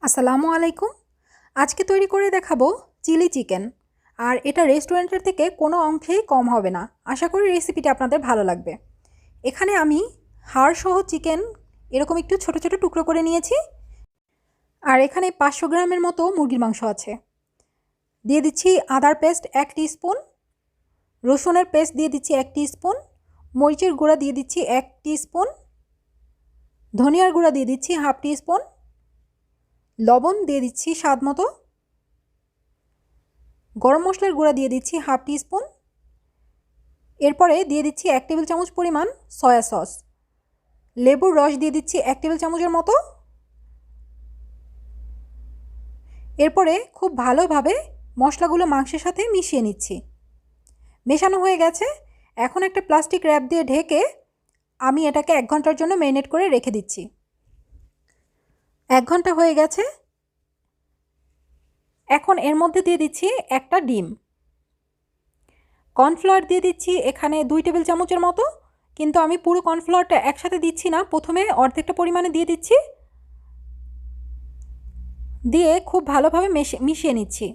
আসসালামু আলাইকুম। আজকে তৈরি করে দেখাবো চিলি চিকেন। আর এটা রেস্টুরেন্টের থেকে কোনো অংশেই কম হবে না। আশা করি রেসিপিটা আপনাদের ভালো লাগবে। এখানে আমি হাড়সহ চিকেন এরকম একটু ছোট ছোট টুকরো করে নিয়েছি। আর এখানে 500 গ্রামের মতো মুরগির মাংস আছে। দিয়ে দিচ্ছি আদার পেস্ট 1 টিস্পুন, রসুনের পেস্ট দিয়ে দিচ্ছি 1 টিস্পুন, মরিচের গুঁড়া দিয়ে দিচ্ছি 1 টিস্পুন, ধনিয়ার গুঁড়া দিয়ে দিচ্ছি 1/2 টিস্পুন, লবণ দিয়ে দিচ্ছি স্বাদ মতো, গরম মশলার গুঁড়া দিয়ে দিচ্ছি 1/2 টিস্পুন। এরপরে দিয়ে দিচ্ছি 1 টেবিল চামচ পরিমাণ সয়া সস, লেবুর রস দিয়ে দিচ্ছি 1 টেবিল চামচের মতো। এরপরে খুব ভালোভাবে মশলাগুলো মাংসের সাথে মিশিয়ে নিচ্ছি। মেশানো হয়ে গেছে। এখন একটা প্লাস্টিক র্যাপ দিয়ে ঢেকে আমি এটাকে 1 ঘন্টার জন্য ম্যারিনেট করে রেখে দিচ্ছি। 1 ঘন্টা হয়ে গেছে। এখন এর মধ্যে দিয়ে দিচ্ছি একটা ডিম। কর্নফ্লাওয়ার দিয়ে দিচ্ছি এখানে 2 টেবিল চামচের মতো, কিন্তু আমি পুরো কর্নফ্লাওয়ারটা একসাথে দিচ্ছি না, প্রথমে অর্ধেকটা পরিমাণে দিয়ে দিচ্ছি। দিয়ে খুব ভালোভাবে মিশিয়ে নিচ্ছি।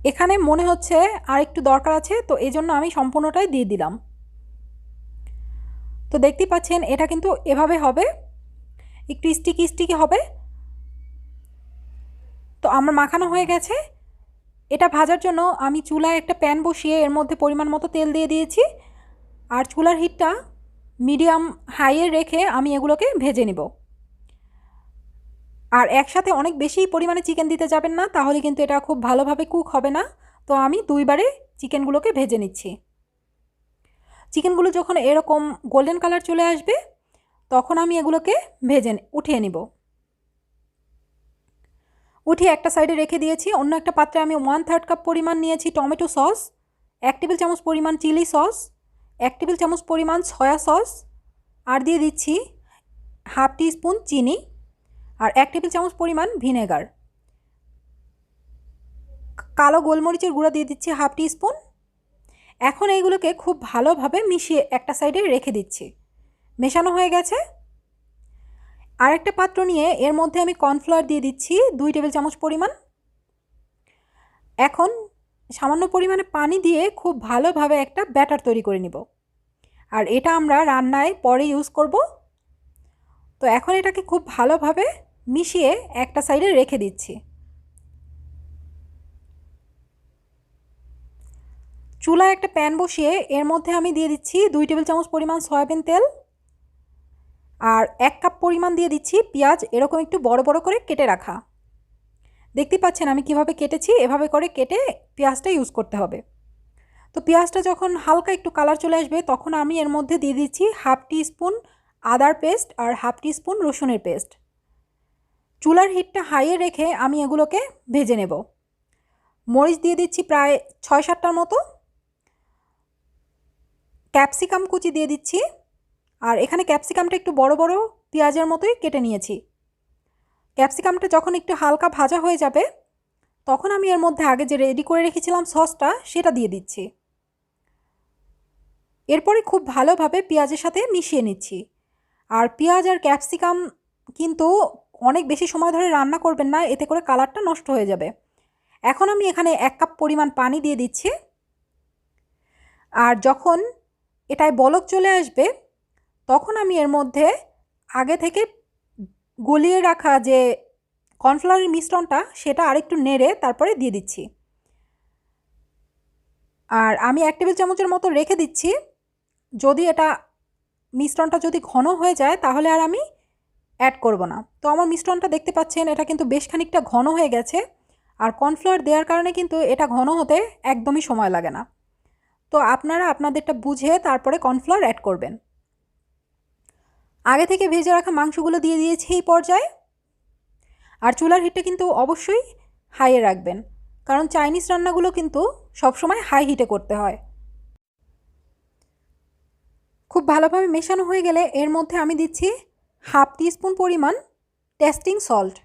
এখানে মনে হচ্ছে আর একটু দরকার আছে, তো এই জন্য আমি সম্পূর্ণটাই দিয়ে দিলাম। তো দেখতেই পাচ্ছেন এটা কিন্তু এভাবে হবে, একটু স্টিকি স্টিকি হবে। তো আমার মাখানো হয়ে গেছে। এটা ভাজার জন্য আমি চুলায় একটা প্যান বসিয়ে এর মধ্যে পরিমাণ মতো তেল দিয়ে দিয়েছি। আর চুলার হিটটা মিডিয়াম হাইয়ে রেখে আমি এগুলোকে ভেজে নেব। আর একসাথে অনেক বেশি পরিমাণে চিকেন দিতে যাবেন না, তাহলে কিন্তু এটা খুব ভালোভাবে কুক হবে না। তো আমি 2 বারে চিকেনগুলোকে ভেজে নিচ্ছি। চিকেনগুলো যখন এরকম গোল্ডেন কালার চলে আসবে তখন আমি এগুলোকে ভেজে উঠিয়ে নিব। উঠিয়ে একটা সাইডে রেখে দিয়েছি। অন্য একটা পাত্রে আমি 1/3 কাপ পরিমাণ নিয়েছি টমেটো সস, 1 টেবিল চামচ পরিমাণ চিলি সস, 1 টেবিল চামচ পরিমাণ সয়া সস, আর দিয়ে দিচ্ছি 1/2 টিস্পুন চিনি, আর 1 টেবিল চামচ পরিমাণ ভিনেগার। কালো গোলমরিচের গুঁড়া দিয়ে দিচ্ছি 1/2 টিস্পুন। এখন এইগুলোকে খুব ভালোভাবে মিশিয়ে একটা সাইডে রেখে দিচ্ছি। মেশানো হয়ে গেছে। আরেকটা পাত্র নিয়ে এর মধ্যে আমি কর্নফ্লাওয়ার দিয়ে দিচ্ছি 2 টেবিল চামচ পরিমাণ। এখন সামান্য পরিমাণে পানি দিয়ে খুব ভালোভাবে একটা ব্যাটার তৈরি করে নিব। আর এটা আমরা রান্নায় পরে ইউজ করব। তো এখন এটাকে খুব ভালোভাবে মিশিয়ে একটা সাইডে রেখে দিচ্ছি। চুলায় একটা প্যান বসিয়ে এর মধ্যে আমি দিয়ে দিচ্ছি 2 টেবিল চামচ পরিমাণ সয়াবিন তেল, আর 1 কাপ পরিমাণ দিয়ে দিচ্ছি পেঁয়াজ, এরকম একটু বড় বড় করে কেটে রাখা। দেখতে পাচ্ছেন আমি কিভাবে কেটেছি, এভাবে করে কেটে পেঁয়াজটা ইউজ করতে হবে। তো পেঁয়াজটা যখন হালকা একটু কালার চলে আসবে তখন আমি এর মধ্যে দিয়ে দিচ্ছি 1/2 টিস্পুন আদার পেস্ট আর 1/2 টিস্পুন রসুনের পেস্ট। চুলার হিটটা হাইয়ে রেখে আমি এগুলোকে ভেজে নেব। মরিচ দিয়ে দিচ্ছি প্রায় 6-7টার মতো, ক্যাপসিকাম কুচি দিয়ে দিচ্ছি। আর এখানে ক্যাপসিকামটা একটু বড় বড় পেঁয়াজের মতোই কেটে নিয়েছি। ক্যাপসিকামটা যখন একটু হালকা ভাজা হয়ে যাবে তখন আমি এর মধ্যে আগে যে রেডি করে রেখেছিলাম সসটা সেটা দিয়ে দিচ্ছি। এরপরে খুব ভালোভাবে পেঁয়াজের সাথে মিশিয়ে নিচ্ছি। আর পেঁয়াজ আর ক্যাপসিকাম কিন্তু অনেক বেশি সময় ধরে রান্না করবেন না, এতে করে কালারটা নষ্ট হয়ে যাবে। এখন আমি এখানে 1 কাপ পরিমাণ পানি দিয়ে দিচ্ছি। আর যখন এটায় বলক চলে আসবে তখন আমি এর মধ্যে আগে থেকে গলিয়ে রাখা যে কর্নফ্লাওয়ারের মিশ্রণটা সেটা আরেকটু নেড়ে তারপরে দিয়ে দিচ্ছি। আর আমি 1 টেবিল চামচের মতো রেখে দিচ্ছি। যদি এটা মিশ্রণটা যদি ঘন হয়ে যায় তাহলে আর আমি অ্যাড করব না। তো আমার মিশ্রণটা দেখতে পাচ্ছেন এটা কিন্তু বেশ খানিকটা ঘন হয়ে গেছে। আর কর্নফ্লাওয়ার দেওয়ার কারণে কিন্তু এটা ঘন হতে একদমই সময় লাগে না। তো আপনারা আপনাদেরটা বুঝে তারপরে কর্নফ্লাওয়ার অ্যাড করবেন। আগে থেকে ভেজে রাখা মাংসগুলো দিয়ে দিয়েছি এই পর্যায়ে। আর চুলার হিটটা কিন্তু অবশ্যই হাইয়ে রাখবেন, কারণ চাইনিজ রান্নাগুলো কিন্তু সবসময় হাই হিটে করতে হয়। খুব ভালোভাবে মেশানো হয়ে গেলে এর মধ্যে আমি দিচ্ছি 1/2 টিস্পুন পরিমাণ টেস্টিং সল্ট।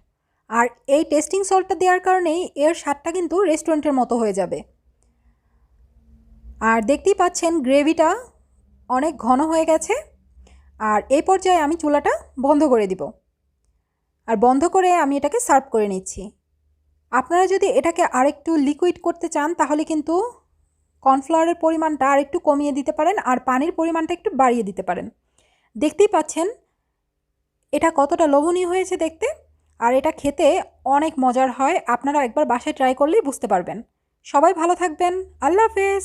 আর এই টেস্টিং সল্টটা দেওয়ার কারণেই এর স্বাদটা কিন্তু রেস্টুরেন্টের মতো হয়ে যাবে। আর দেখতেই পাচ্ছেন গ্রেভিটা অনেক ঘন হয়ে গেছে। আর এই পর্যায়ে আমি চুলাটা বন্ধ করে দিব। আর বন্ধ করে আমি এটাকে সার্ভ করে নিচ্ছি। আপনারা যদি এটাকে আরেকটু লিকুইড করতে চান তাহলে কিন্তু কর্নফ্লাওয়ারের পরিমাণটা আরেকটু কমিয়ে দিতে পারেন আর পানির পরিমাণটা একটু বাড়িয়ে দিতে পারেন। দেখতেই পাচ্ছেন এটা কতটা লোভনীয় হয়েছে দেখতে, আর এটা খেতে অনেক মজার হয়। আপনারা একবার বাসায় ট্রাই করলেই বুঝতে পারবেন। সবাই ভালো থাকবেন। আল্লাহ হাফেজ।